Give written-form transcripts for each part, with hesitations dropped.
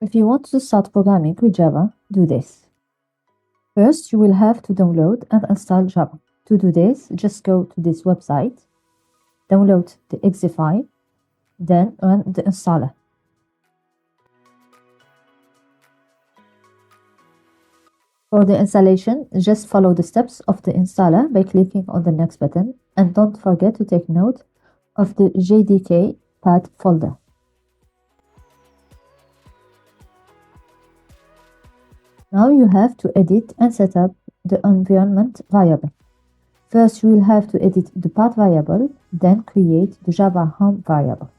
If you want to start programming with Java, do this. First, you will have to download and install Java. To do this, just go to this website, download the exe file, then run the installer. For the installation, just follow the steps of the installer by clicking on the next button, and don't forget to take note of the JDK path folder. Now you have to edit and set up the environment variable. First, you will have to edit the path variable, then create the Java home variable.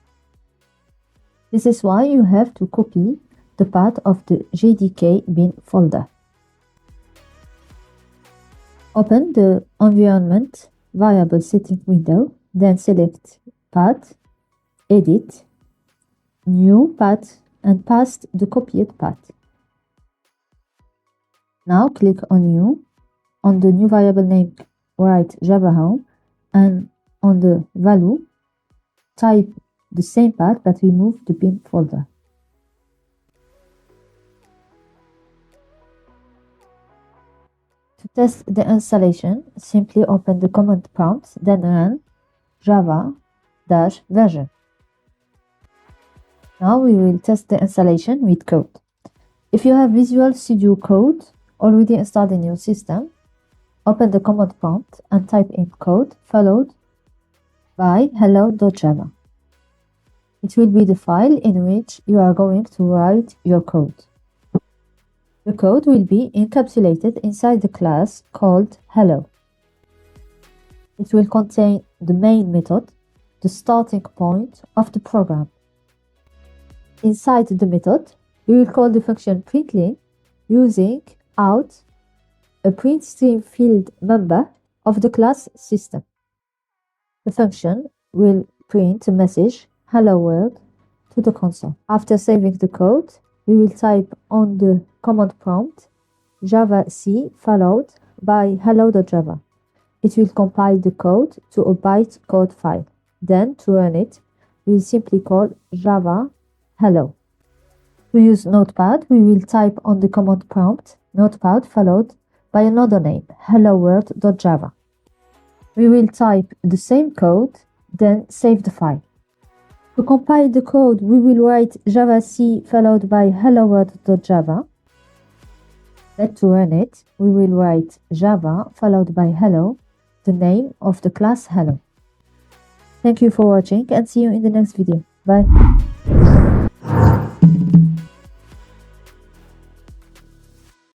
This is why you have to copy the path of the JDK bin folder. Open the environment variable setting window, then select path, edit, new path, and paste the copied path. Now click on new. On the new variable name, write Java home, and on the value, type the same path but remove the bin folder. To test the installation, simply open the command prompt, then run java-version. Now we will test the installation with code. If you have Visual Studio Code already installed in your system, open the command prompt and type in code followed by hello.java. It will be the file in which you are going to write your code. The code will be encapsulated inside the class called hello. It will contain the main method, the starting point of the program. Inside the method, we will call the function println using out a print stream field member of the class system. The function will print a message hello world to the console. After saving the code, we will type on the command prompt javac followed by hello.java. It will compile the code to a bytecode file. Then, to run it, we will simply call java hello. To use Notepad, we will type on the command prompt Notepad followed by another name, helloworld.java. We will type the same code, then save the file. To compile the code, we will write javac followed by helloworld.java. Then to run it, we will write java followed by hello, the name of the class hello. Thank you for watching and see you in the next video. Bye.